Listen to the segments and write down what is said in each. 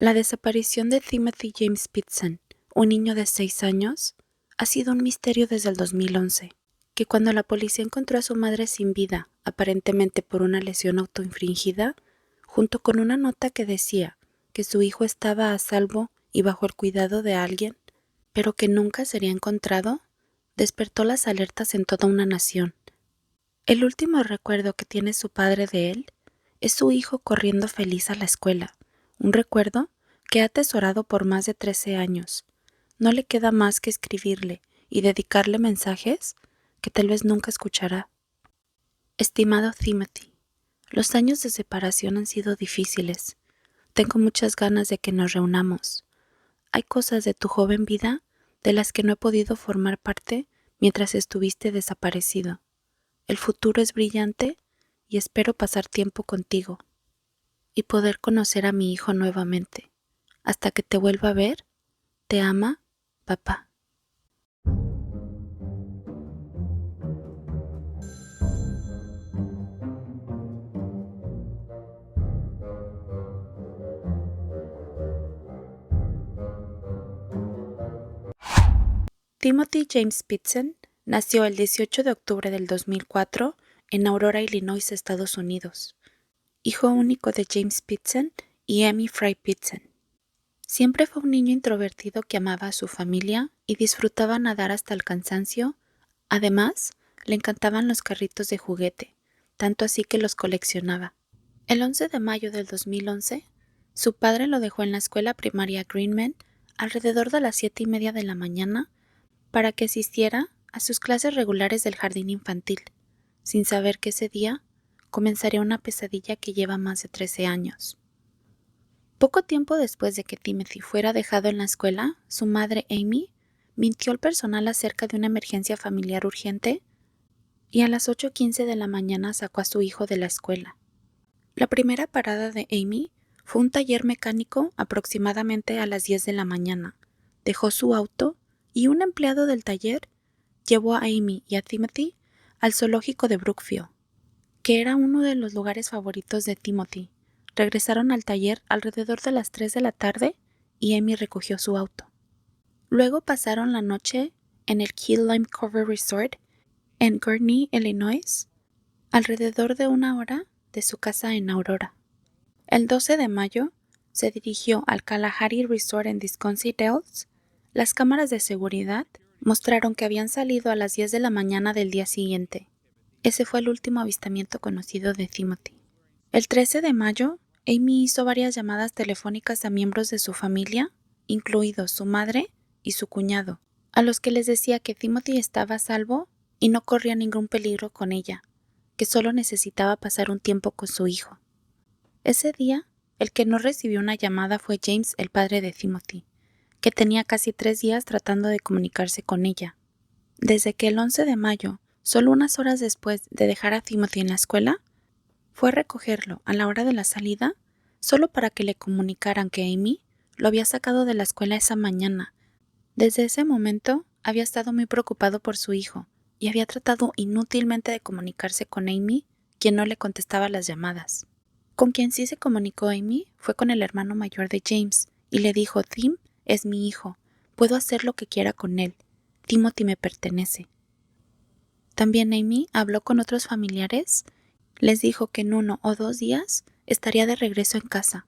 La desaparición de Timothy James Pitson, un niño de 6 años, ha sido un misterio desde el 2011, que cuando la policía encontró a su madre sin vida, aparentemente por una lesión autoinfligida, junto con una nota que decía que su hijo estaba a salvo y bajo el cuidado de alguien, pero que nunca sería encontrado, despertó las alertas en toda una nación. El último recuerdo que tiene su padre de él es su hijo corriendo feliz a la escuela, un recuerdo que ha atesorado por más de 13 años. No le queda más que escribirle y dedicarle mensajes que tal vez nunca escuchará. Estimado Timothy, los años de separación han sido difíciles. Tengo muchas ganas de que nos reunamos. Hay cosas de tu joven vida de las que no he podido formar parte mientras estuviste desaparecido. El futuro es brillante y espero pasar tiempo contigo y poder conocer a mi hijo nuevamente. Hasta que te vuelva a ver, te ama, papá. Timothy James Pitson nació el 18 de octubre del 2004 en Aurora, Illinois, Estados Unidos. Hijo único de James Pitson y Amy Fry Pitson. Siempre fue un niño introvertido que amaba a su familia y disfrutaba nadar hasta el cansancio. Además, le encantaban los carritos de juguete, tanto así que los coleccionaba. El 11 de mayo del 2011, su padre lo dejó en la escuela primaria Greenman alrededor de las 7:30 de la mañana para que asistiera a sus clases regulares del jardín infantil, sin saber que ese día comenzaría una pesadilla que lleva más de 13 años. Poco tiempo después de que Timothy fuera dejado en la escuela, su madre Amy mintió al personal acerca de una emergencia familiar urgente y a las 8:15 de la mañana sacó a su hijo de la escuela. La primera parada de Amy fue un taller mecánico aproximadamente a las 10 de la mañana. Dejó su auto y un empleado del taller llevó a Amy y a Timothy al zoológico de Brookfield, que era uno de los lugares favoritos de Timothy. Regresaron al taller alrededor de las 3 de la tarde y Amy recogió su auto. Luego pasaron la noche en el Key Lime Cover Resort en Gurnee, Illinois, alrededor de 1 hora de su casa en Aurora. El 12 de mayo se dirigió al Kalahari Resort en Wisconsin Dells. Las cámaras de seguridad mostraron que habían salido a las 10 de la mañana del día siguiente. Ese fue el último avistamiento conocido de Timothy. El 13 de mayo, Amy hizo varias llamadas telefónicas a miembros de su familia, incluidos su madre y su cuñado, a los que les decía que Timothy estaba a salvo y no corría ningún peligro con ella, que solo necesitaba pasar un tiempo con su hijo. Ese día, el que no recibió una llamada fue James, el padre de Timothy, que tenía casi 3 días tratando de comunicarse con ella. Desde que el 11 de mayo, solo unas horas después de dejar a Timothy en la escuela, fue a recogerlo a la hora de la salida, solo para que le comunicaran que Amy lo había sacado de la escuela esa mañana. Desde ese momento, había estado muy preocupado por su hijo y había tratado inútilmente de comunicarse con Amy, quien no le contestaba las llamadas. Con quien sí se comunicó Amy fue con el hermano mayor de James, y le dijo: Tim es mi hijo, puedo hacer lo que quiera con él, Timothy me pertenece. También Amy habló con otros familiares, les dijo que en 1 o 2 días estaría de regreso en casa,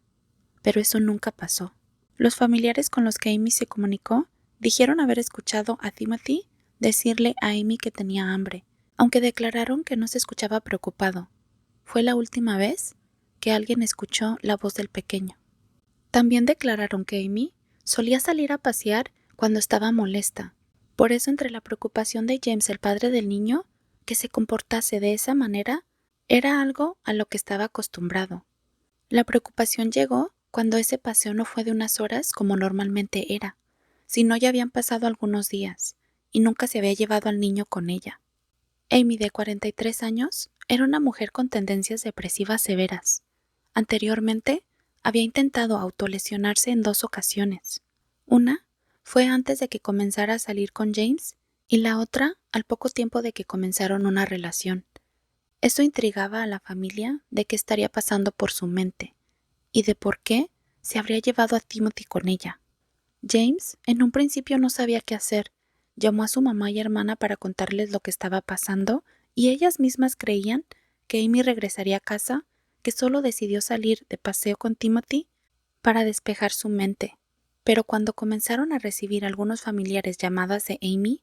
pero eso nunca pasó. Los familiares con los que Amy se comunicó dijeron haber escuchado a Timothy decirle a Amy que tenía hambre, aunque declararon que no se escuchaba preocupado. Fue la última vez que alguien escuchó la voz del pequeño. También declararon que Amy solía salir a pasear cuando estaba molesta. Por eso, entre la preocupación de James, el padre del niño, que se comportase de esa manera, era algo a lo que estaba acostumbrado. La preocupación llegó cuando ese paseo no fue de unas horas como normalmente era, sino ya habían pasado algunos días, y nunca se había llevado al niño con ella. Amy, de 43 años, era una mujer con tendencias depresivas severas. Anteriormente, había intentado autolesionarse en 2 ocasiones. Una fue antes de que comenzara a salir con James y la otra al poco tiempo de que comenzaron una relación. Eso intrigaba a la familia de qué estaría pasando por su mente y de por qué se habría llevado a Timothy con ella. James en un principio no sabía qué hacer. Llamó a su mamá y hermana para contarles lo que estaba pasando y ellas mismas creían que Amy regresaría a casa, que solo decidió salir de paseo con Timothy para despejar su mente. Pero cuando comenzaron a recibir algunos familiares llamadas de Amy,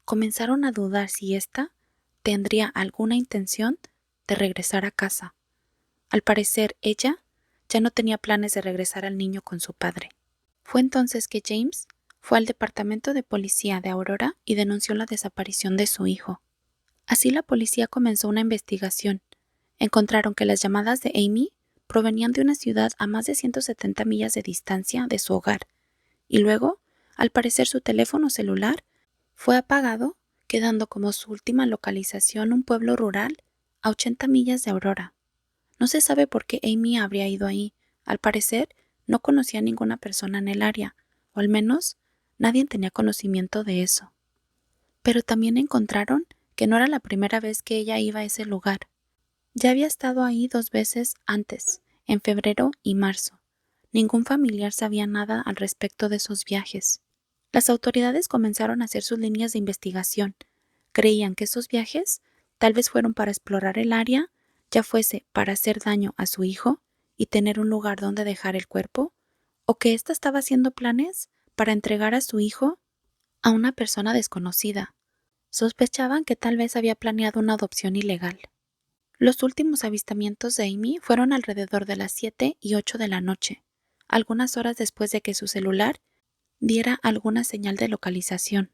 comenzaron a dudar si ésta tendría alguna intención de regresar a casa. Al parecer, ella ya no tenía planes de regresar al niño con su padre. Fue entonces que James fue al departamento de policía de Aurora y denunció la desaparición de su hijo. Así la policía comenzó una investigación. Encontraron que las llamadas de Amy provenían de una ciudad a más de 170 millas de distancia de su hogar, y luego, al parecer su teléfono celular fue apagado, quedando como su última localización un pueblo rural a 80 millas de Aurora. No se sabe por qué Amy habría ido ahí. Al parecer, no conocía a ninguna persona en el área, o al menos nadie tenía conocimiento de eso. Pero también encontraron que no era la primera vez que ella iba a ese lugar. Ya había estado ahí 2 veces antes, en febrero y marzo. Ningún familiar sabía nada al respecto de esos viajes. Las autoridades comenzaron a hacer sus líneas de investigación. Creían que esos viajes tal vez fueron para explorar el área, ya fuese para hacer daño a su hijo y tener un lugar donde dejar el cuerpo, o que ésta estaba haciendo planes para entregar a su hijo a una persona desconocida. Sospechaban que tal vez había planeado una adopción ilegal. Los últimos avistamientos de Amy fueron alrededor de las 7 y 8 de la noche, algunas horas después de que su celular diera alguna señal de localización.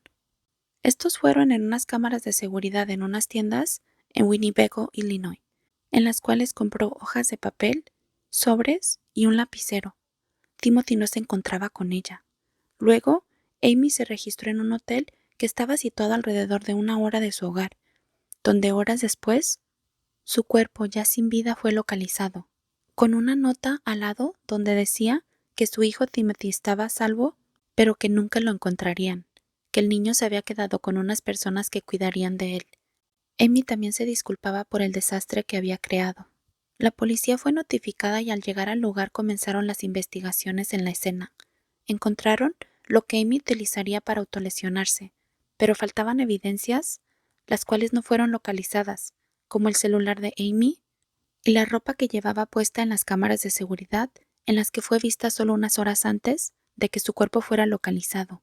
Estos fueron en unas cámaras de seguridad en unas tiendas en Winnebago, Illinois, en las cuales compró hojas de papel, sobres y un lapicero. Timothy no se encontraba con ella. Luego, Amy se registró en un hotel que estaba situado alrededor de 1 hora de su hogar, donde horas después, su cuerpo ya sin vida fue localizado, con una nota al lado donde decía que su hijo Timothy estaba a salvo, pero que nunca lo encontrarían, que el niño se había quedado con unas personas que cuidarían de él. Amy también se disculpaba por el desastre que había creado. La policía fue notificada y al llegar al lugar comenzaron las investigaciones en la escena. Encontraron lo que Amy utilizaría para autolesionarse, pero faltaban evidencias, las cuales no fueron localizadas, como el celular de Amy y la ropa que llevaba puesta en las cámaras de seguridad, en las que fue vista solo unas horas antes de que su cuerpo fuera localizado.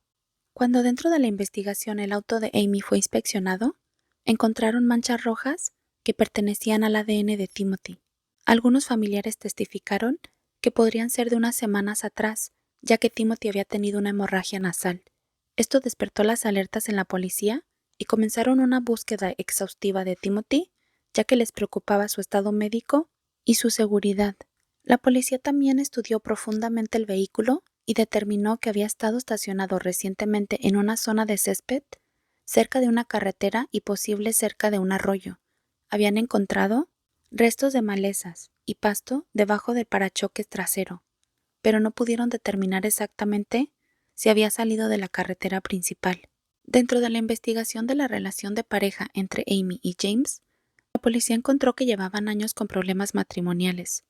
Cuando dentro de la investigación el auto de Amy fue inspeccionado, encontraron manchas rojas que pertenecían al ADN de Timothy. Algunos familiares testificaron que podrían ser de unas semanas atrás, ya que Timothy había tenido una hemorragia nasal. Esto despertó las alertas en la policía y comenzaron una búsqueda exhaustiva de Timothy, ya que les preocupaba su estado médico y su seguridad. La policía también estudió profundamente el vehículo y determinó que había estado estacionado recientemente en una zona de césped, cerca de una carretera y posible cerca de un arroyo. Habían encontrado restos de malezas y pasto debajo del parachoques trasero, pero no pudieron determinar exactamente si había salido de la carretera principal. Dentro de la investigación de la relación de pareja entre Amy y James, la policía encontró que llevaban años con problemas matrimoniales.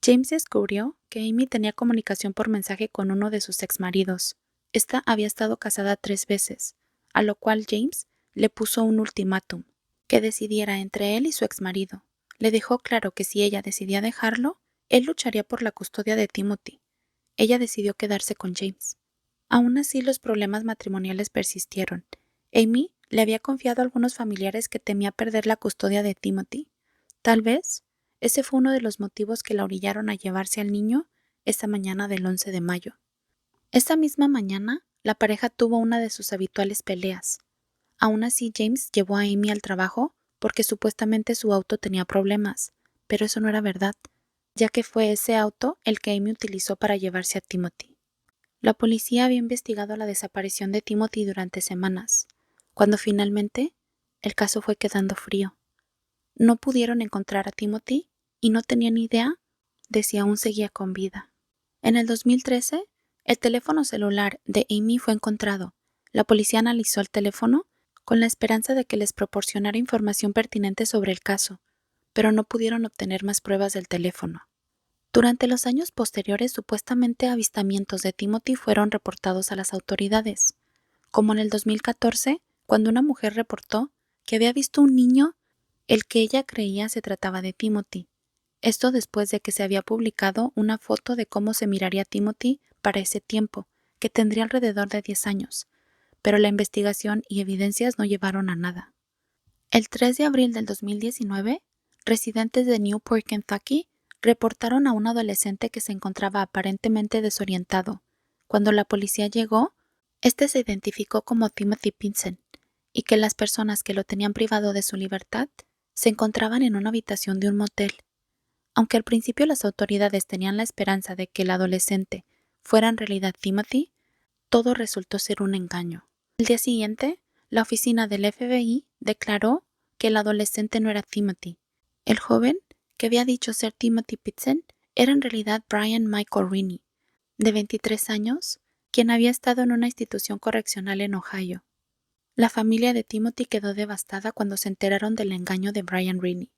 James descubrió que Amy tenía comunicación por mensaje con uno de sus exmaridos. Esta había estado casada 3 veces, a lo cual James le puso un ultimátum, que decidiera entre él y su exmarido. Le dejó claro que si ella decidía dejarlo, él lucharía por la custodia de Timothy. Ella decidió quedarse con James. Aún así, los problemas matrimoniales persistieron. Amy le había confiado a algunos familiares que temía perder la custodia de Timothy. Tal vez ese fue uno de los motivos que la orillaron a llevarse al niño esa mañana del 11 de mayo. Esa misma mañana, la pareja tuvo una de sus habituales peleas. Aún así, James llevó a Amy al trabajo porque supuestamente su auto tenía problemas, pero eso no era verdad, ya que fue ese auto el que Amy utilizó para llevarse a Timothy. La policía había investigado la desaparición de Timothy durante semanas, cuando finalmente el caso fue quedando frío. No pudieron encontrar a Timothy y no tenían idea de si aún seguía con vida. En el 2013, el teléfono celular de Amy fue encontrado. La policía analizó el teléfono con la esperanza de que les proporcionara información pertinente sobre el caso, pero no pudieron obtener más pruebas del teléfono. Durante los años posteriores, supuestamente avistamientos de Timothy fueron reportados a las autoridades, como en el 2014, cuando una mujer reportó que había visto un niño el que ella creía se trataba de Timothy. Esto después de que se había publicado una foto de cómo se miraría Timothy para ese tiempo, que tendría alrededor de 10 años, pero la investigación y evidencias no llevaron a nada. El 3 de abril del 2019, residentes de Newport, Kentucky, reportaron a un adolescente que se encontraba aparentemente desorientado. Cuando la policía llegó, este se identificó como Timothy Pinson y que las personas que lo tenían privado de su libertad se encontraban en una habitación de un motel. Aunque al principio las autoridades tenían la esperanza de que el adolescente fuera en realidad Timothy, todo resultó ser un engaño. El día siguiente, la oficina del FBI declaró que el adolescente no era Timothy. El joven, que había dicho ser Timothy Pinson, era en realidad Brian Michael Riney, de 23 años, quien había estado en una institución correccional en Ohio. La familia de Timothy quedó devastada cuando se enteraron del engaño de Brian Riney.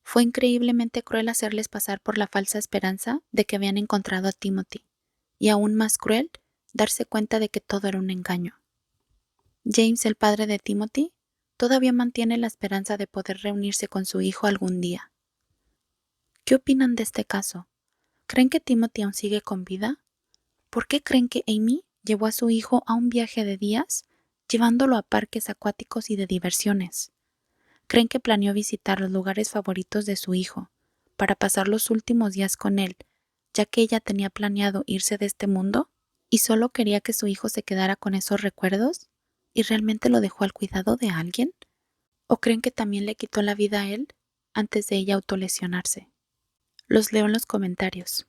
Fue increíblemente cruel hacerles pasar por la falsa esperanza de que habían encontrado a Timothy, y aún más cruel, darse cuenta de que todo era un engaño. James, el padre de Timothy, todavía mantiene la esperanza de poder reunirse con su hijo algún día. ¿Qué opinan de este caso? ¿Creen que Timothy aún sigue con vida? ¿Por qué creen que Amy llevó a su hijo a un viaje de días, llevándolo a parques acuáticos y de diversiones? ¿Creen que planeó visitar los lugares favoritos de su hijo para pasar los últimos días con él, ya que ella tenía planeado irse de este mundo y solo quería que su hijo se quedara con esos recuerdos y realmente lo dejó al cuidado de alguien? ¿O creen que también le quitó la vida a él antes de ella autolesionarse? Los leo en los comentarios.